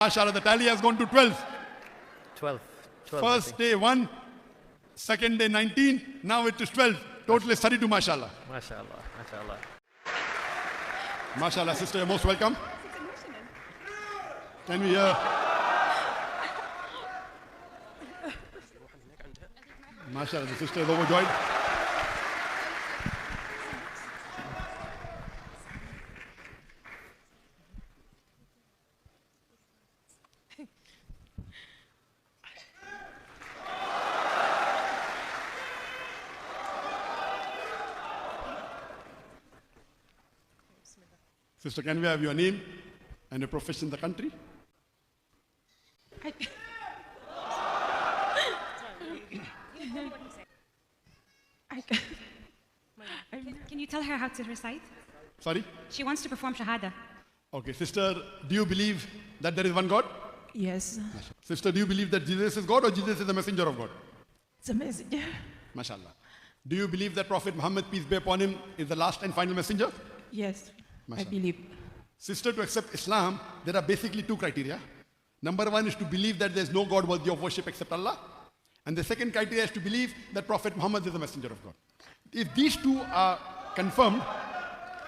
MashaAllah, the tally has gone to 12. 12. First day 1, second day 19, now it is 12. Total is 32, MashaAllah. MashaAllah. MashaAllah. MashaAllah, sister, you're most welcome. Can we hear? MashaAllah, the sister is overjoyed. Sister, can we have your name and your profession in the country? Can you tell her how to recite? Sorry? She wants to perform Shahada. Okay, sister, do you believe that there is one God? Yes, Sister, do you believe that Jesus is God or Jesus is the messenger of God? it's a messenger. MashaAllah. Do you believe that Prophet Muhammad, peace be upon him, is the last and final messenger? Yes, I Mashallah. believe. Sister, to accept Islam, there are basically two criteria. Number one is to believe that there is no God worthy of worship except Allah. And the second criteria is to believe that Prophet Muhammad is the messenger of God. If these two are confirmed,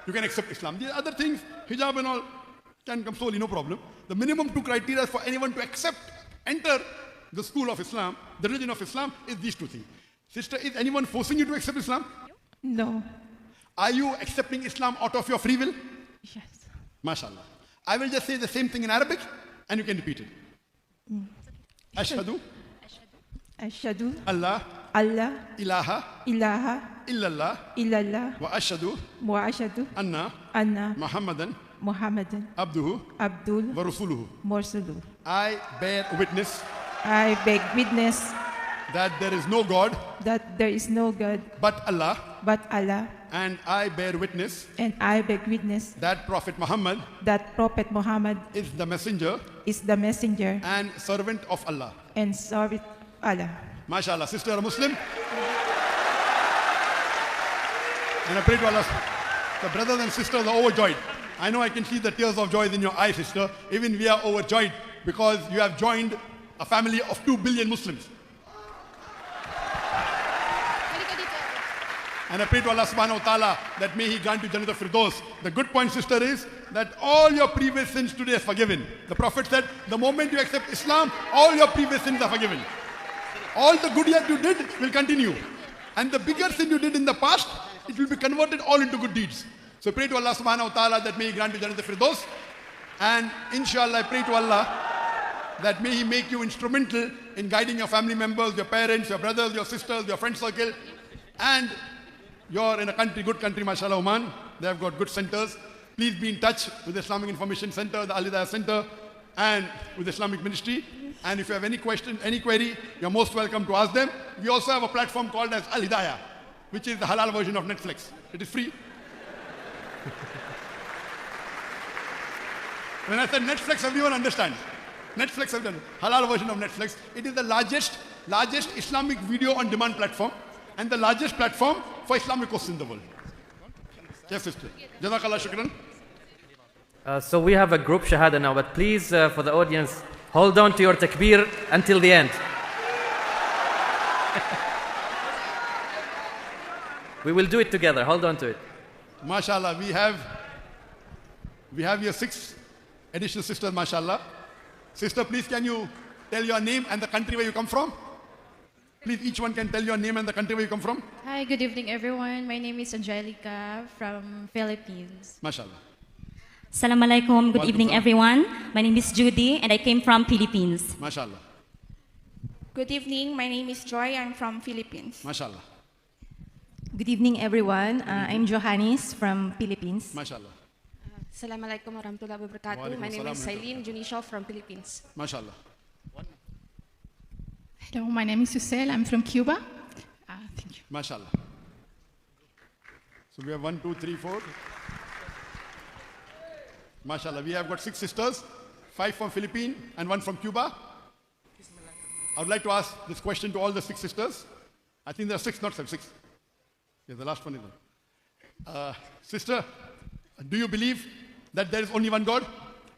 you can accept Islam. The other things, hijab and all, can come slowly, no problem. The minimum two criteria for anyone to accept, enter the school of Islam, the religion of Islam, is these two things. Sister, is anyone forcing you to accept Islam? No. Are you accepting Islam out of your free will? Yes. MashaAllah. I will just say the same thing in Arabic and you can repeat it. Ashhadu Ashhadu Allah Allah ilaha ilaha illallah illallah wa ashhadu wa ashhadu anna anna Muhammadan Muhammadan abduhu Abdul wa rasuluhu. Mursulu. I bear witness I beg witness that there is no God that there is no God but Allah, but Allah, and I bear witness and I beg witness that Prophet Muhammad that Prophet Muhammad is the messenger is the messenger and servant of Allah. and servant Allah. MashaAllah. Sister, a Muslim? And I pray to Allah. The brothers and sisters are overjoyed. I know I can see the tears of joy in your eyes, sister. Even we are overjoyed because you have joined a family of 2 billion Muslims. And I pray to Allah subhanahu wa ta'ala that may He grant you Jannat al-Firdaus. The good point, sister, is that all your previous sins today are forgiven. The Prophet said, the moment you accept Islam, all your previous sins are forgiven. All the good deeds you did will continue. And the bigger sin you did in the past, it will be converted all into good deeds. So pray to Allah subhanahu wa ta'ala that may He grant you Jannat al-Firdaus. And inshallah, I pray to Allah that may He make you instrumental in guiding your family members, your parents, your brothers, your sisters, your friend circle. And you're in a country, good country, mashallah, Oman. They have got good centers. Please be in touch with the Islamic Information Center, the Al Hidayah Center, and with the Islamic Ministry. And if you have any question, any query, you're most welcome to ask them. We also have a platform called as Al Hidayah, which is the halal version of Netflix. It is free. When I said Netflix, everyone understands. Netflix, everyone. Halal version of Netflix. It is the largest Islamic video on demand platform and the largest platform for Islamic courses in the world. Yes, sister. Jazakallah shukran. So we have a group Shahada now, but please, for the audience, hold on to your takbir until the end. We will do it together. Hold on to it. MashaAllah, we have here 6 additional sisters, MashaAllah. Sister, please can you tell your name and the country where you come from? Please, each one can tell your name and the country where you come from. Hi, good evening, everyone. My name is Angelica from Philippines. MashaAllah. Assalamualaikum. Good evening, everyone. My name is Judy, and I came from Philippines. MashaAllah. Good evening. My name is Joy. I'm from Philippines. MashaAllah. Good evening, everyone. I'm Johannes from Philippines. MashaAllah. Assalamualaikum warahmatullahi wabarakatuh. My name is Celine Junisho from Philippines. MashaAllah. Hello, my name is Susel. I'm from Cuba. Thank you. MashaAllah. So we have 1, 2, 3, 4. MashaAllah. We have got 6 sisters, 5 from Philippines and 1 from Cuba. I would like to ask this question to all the 6 sisters. I think there are 6, not 7, 6. Yeah, the last one is Sister, do you believe that there is only one God?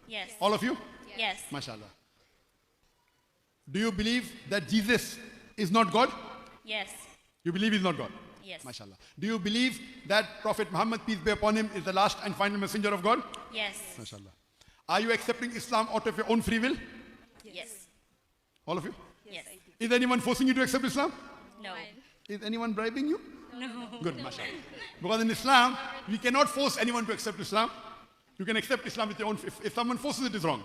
Yes. All of you? Yes. Yes. MashaAllah. Do you believe that Jesus is not God? Yes. You believe he's not God? Yes. MashaAllah. Do you believe that Prophet Muhammad, peace be upon him, is the last and final messenger of God? Yes. MashaAllah. Are you accepting Islam out of your own free will? Yes. All of you? Yes. Is anyone forcing you to accept Islam? No. Is anyone bribing you? No. Good, MashaAllah. Because in Islam, we cannot force anyone to accept Islam. You can accept Islam with your own, if someone forces it, is wrong.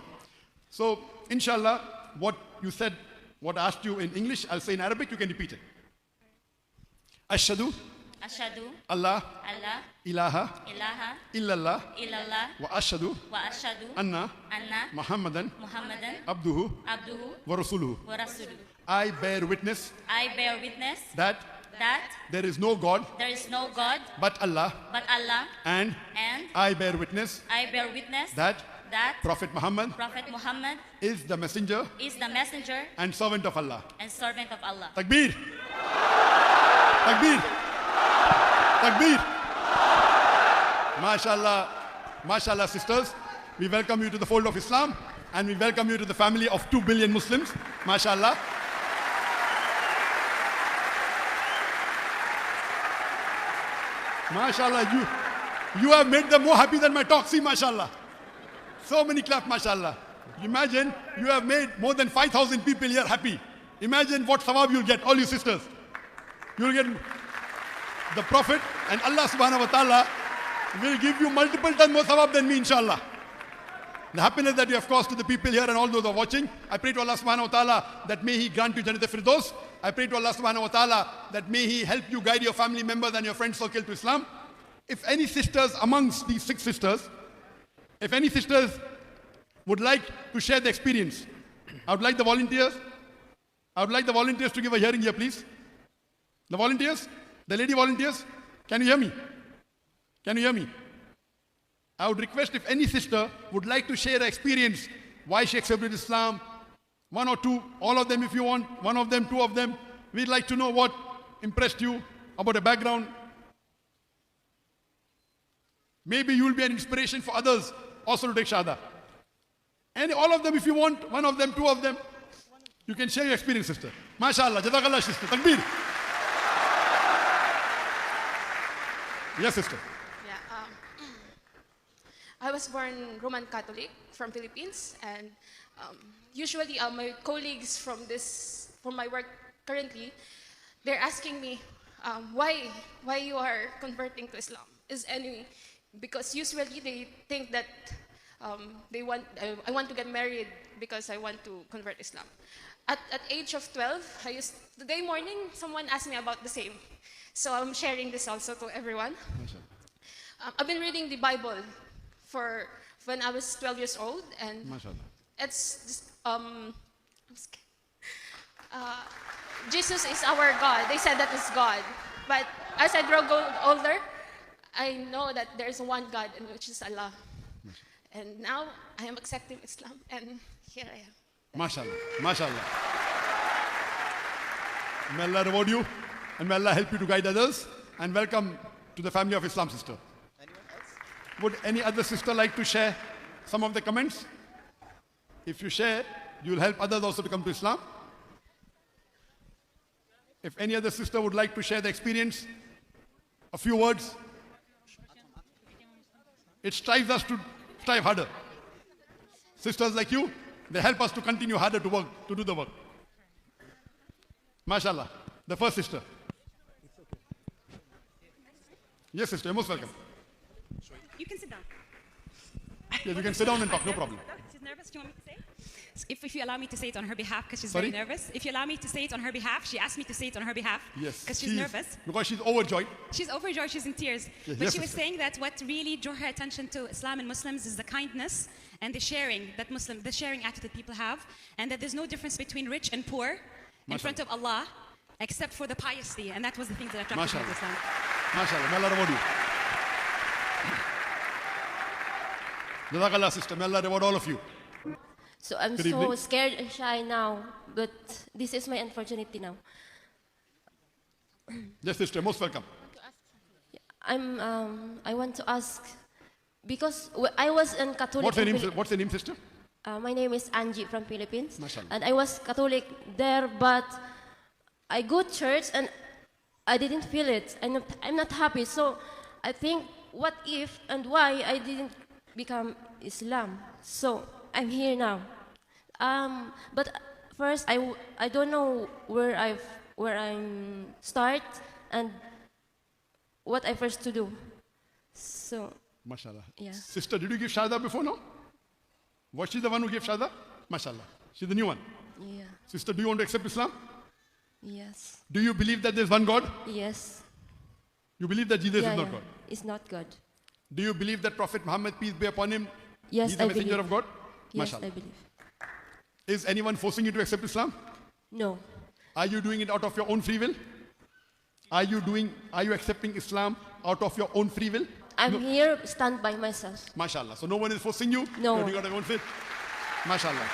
So, inshallah, what you said, what I asked you in English, I'll say in Arabic, you can repeat it. Ashhadu Ashhadu Allah Allah ilaha ilaha illallah illallah wa ashhadu wa ashhadu anna anna Muhammadan Muhammadan abduhu abduhu wa rasuluhu. wa rasuluhu. I bear witness I bear witness that that there is no God there is no God but Allah, but Allah, and I bear witness I bear witness that that Prophet Muhammad Prophet Muhammad is the messenger is the messenger and servant of Allah. and servant of Allah. Takbir! Takbir! Takbir! MashaAllah, MashaAllah sisters, we welcome you to the fold of Islam and we welcome you to the family of 2 billion Muslims. MashaAllah. MashaAllah, you have made them more happy than my talk. See, MashaAllah. So many clap, MashaAllah. Imagine you have made more than 5,000 people here happy. Imagine what sawab you'll get, all you sisters. You'll get the Prophet and Allah subhanahu wa ta'ala will give you multiple times more sawab than me, inshallah. The happiness that you have caused to the people here and all those who are watching, I pray to Allah subhanahu wa ta'ala that may He grant you Jannat al-Firdaus. I pray to Allah subhanahu wa ta'ala that may He help you guide your family members and your friend circle to Islam. If any sisters amongst these 6 sisters, if any sisters would like to share the experience, I would like the volunteers to give a hearing here, please. The volunteers, the lady volunteers, can you hear me? Can you hear me? I would request if any sister would like to share her experience, why she accepted Islam, 1 or 2, all of them if you want, 1 of them, 2 of them. We'd like to know what impressed you about a background. Maybe you will be an inspiration for others also to take Shahada. And all of them if you want, 1 of them, 2 of them. You can share your experience, sister. MashaAllah, Jazakallah, sister. Takbir. Yes, sister. Yeah, I was born Roman Catholic from Philippines, and usually my colleagues from my work currently, they're asking me why you are converting to Islam. Because usually they think that I want to get married because I want to convert Islam. At age of 12, today morning someone asked me about the same. So I'm sharing this also to everyone. I've been reading the Bible for when I was 12 years old, and it's just, Jesus is our God. They said that is God. But as I grow older, I know that there is one God, which is Allah. And now I am accepting Islam, and here I am. MashaAllah. MashaAllah. May Allah reward you, and may Allah help you to guide others. And welcome to the family of Islam, sister. Anyone else? Would any other sister like to share some of the comments? If you share, you will help others also to come to Islam. If any other sister would like to share the experience, a few words. It strives us to strive harder. Sisters like you, they help us to continue harder to work, to do the work. MashaAllah. The first sister. Yes, sister, you're most welcome. You can sit down. Yes, you can sit down and talk, no problem. She's nervous. Do you want me to say? If you allow me to say it on her behalf, because she's Sorry? very nervous. If you allow me to say it on her behalf, she asked me to say it on her behalf. Yes. Because she's nervous. Because she's overjoyed. She's overjoyed. She's in tears. Yes, But yes, she was sister. saying that what really drew her attention to Islam and Muslims is the kindness and the sharing that the sharing attitude people have, and that there's no difference between rich and poor in front of Allah, except for the piety, and that was the thing that attracted her to Islam. MashaAllah. May Allah reward you. Jazakallah, sister. May Allah reward all of you. So I'm Good so evening. scared and shy now, but this is my opportunity now. Yes, sister, most welcome. I want to ask, because I was in Catholic. What's your name, sister? My name is Angie from Philippines. Mashallah. And I was Catholic there, but I go to church and I didn't feel it. I'm not happy. So I think, what if and why I didn't become Islam? So I'm here now. But first, I don't know where I'm start and what I first to do. So, Mashallah. yeah. Sister, did you give Shahada before, no? Was she the one who gave Shahada? Mashallah. She's the new one. Yeah. Sister, do you want to accept Islam? Yes. Do you believe that there's one God? Yes. You believe that Jesus Yeah, is not yeah. God? It's not God. Do you believe that Prophet Muhammad, peace be upon him, Yes, he's the I messenger believe. of God? Yes, Mashallah. I believe. Is anyone forcing you to accept Islam? No. Are you doing it out of your own free will? Are you accepting Islam out of your own free will? I'm here, stand by myself. Mashallah. So no one is forcing you? No. You're doing it out of your own faith? Mashallah.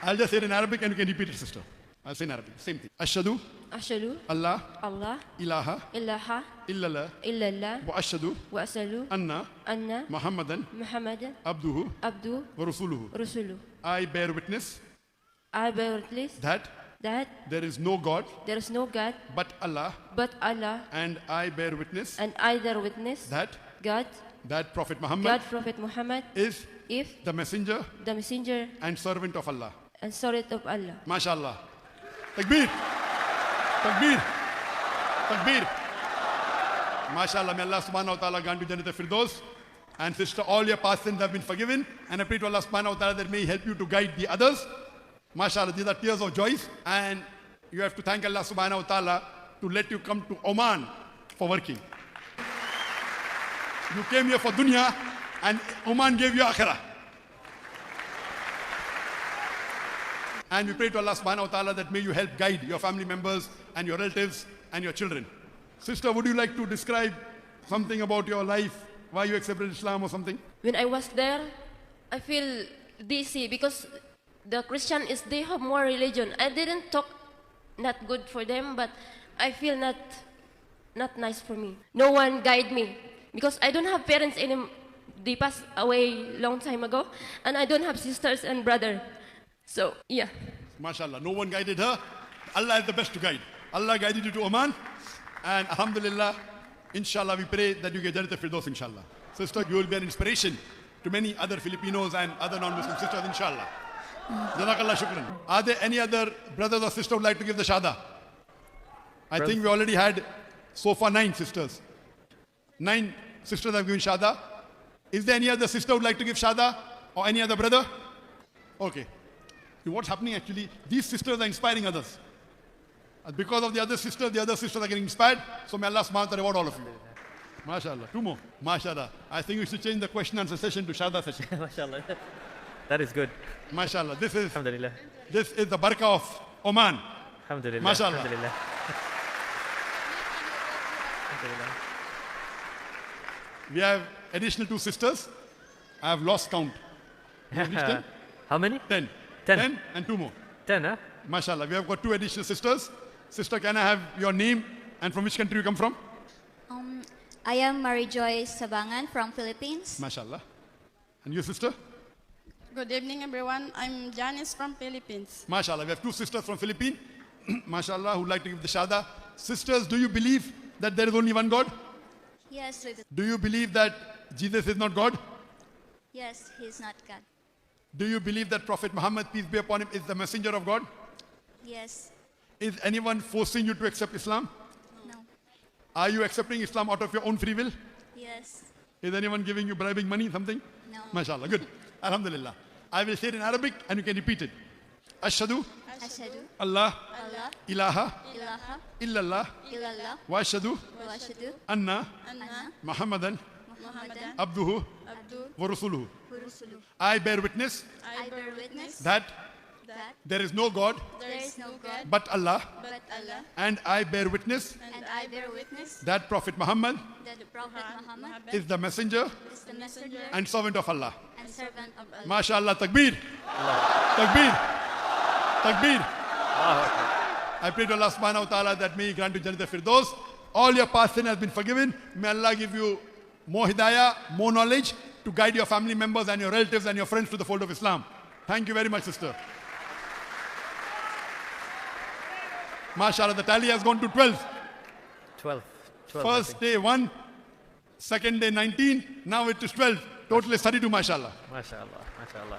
I'll just say it in Arabic and you can repeat it, sister. I'll say in Arabic. Same thing. Ashhadu Ashhadu Allah Allah ilaha ilaha illallah illallah wa ashhadu wa asalu anna anna Muhammadan Muhammadan abduhu abdu wa rasuluhu. rasulu. I bear witness I bear witness that that there is no God there is no God but Allah, but Allah, and I bear witness and I bear witness that that Prophet Muhammad God, Prophet Muhammad is if the messenger the messenger and servant of Allah. and servant of Allah. MashaAllah. Takbir. Takbir. Takbir. MashaAllah. May Allah subhanahu wa ta'ala grant you Jannat al-Firdaus. And sister, all your past sins have been forgiven. And I pray to Allah subhanahu wa ta'ala that may He help you to guide the others. MashaAllah. These are tears of joy. And you have to thank Allah subhanahu wa ta'ala to let you come to Oman for working. You came here for dunya and Oman gave you akhirah. And we pray to Allah subhanahu wa ta'ala that may you help guide your family members and your relatives and your children. Sister, would you like to describe something about your life, why you accepted Islam or something? When I was there, I feel dizzy because the Christian is they have more religion. I didn't talk not good for them, but I feel not nice for me. No one guide me because I don't have parents anymore. They passed away long time ago, and I don't have sisters and brother. So yeah. MashaAllah, no one guided her. Allah is the best to guide. Allah guided you to Oman, and alhamdulillah, inshallah, we pray that you get Jannat al-Firdaus, inshallah. Sister, you will be an inspiration to many other Filipinos and other non-Muslim sisters, inshallah. Jazakallah shukran. Are there any other brothers or sisters who would like to give the Shahada? I think we already had so far 9 sisters. 9 sisters have given Shahada. Is there any other sister who would like to give Shahada? Or any other brother? Okay. What's happening actually, these sisters are inspiring others. Because of the other sisters are getting inspired. So may Allah subhanahu wa ta'ala reward all of you. MashaAllah. 2 more. MashaAllah. I think we should change the question and answer session to Shahada session. MashaAllah. That is good. MashaAllah. Alhamdulillah. This is the barakah of Oman. Alhamdulillah. MashaAllah. Alhamdulillah. Alhamdulillah. We have additional 2 sisters. I have lost count. We have reached 10? How many? 10. 10. 10 and 2 more. 10, huh? MashaAllah. We have got 2 additional sisters. Sister, can I have your name and from which country you come from? I am Marie Joy Sabangan from Philippines. MashaAllah. And you, sister? Good evening, everyone. I'm Janice from Philippines. MashaAllah. We have 2 sisters from Philippines. MashaAllah, who would like to give the Shahada. Sisters, do you believe that there is only one God? Yes, we do. Do you believe that Jesus is not God? Yes, he is not God. Do you believe that Prophet Muhammad, peace be upon him, is the messenger of God? Yes. Is anyone forcing you to accept Islam? No. Are you accepting Islam out of your own free will? Yes. Is anyone giving you bribing money, something? No. MashaAllah. Good. Alhamdulillah. I will say it in Arabic and you can repeat it. Ashhadu Ashhadu Allah Allah ilaha ilaha illallah illallah wa ashhadu wa ashhadu anna anna Muhammadan Muhammadan abduhu wa rasuluhu. I bear witness I bear witness that there is no God there is no God but Allah, and I bear witness I bear witness that Prophet Muhammad that the Prophet Muhammad is the messenger is the messenger and servant of Allah. and servant of Allah. MashaAllah. Takbir. Takbir. Takbir. I pray to Allah subhanahu wa ta'ala that may He grant you Jannat al-Firdaus. All your past sin has been forgiven. May Allah give you more hidayah, more knowledge, to guide your family members and your relatives and your friends to the fold of Islam. Thank you very much, sister. MashaAllah, the tally has gone to 12. 12. First day 1, second day 19, now it is 12. Total is 32, MashaAllah. MashaAllah. MashaAllah.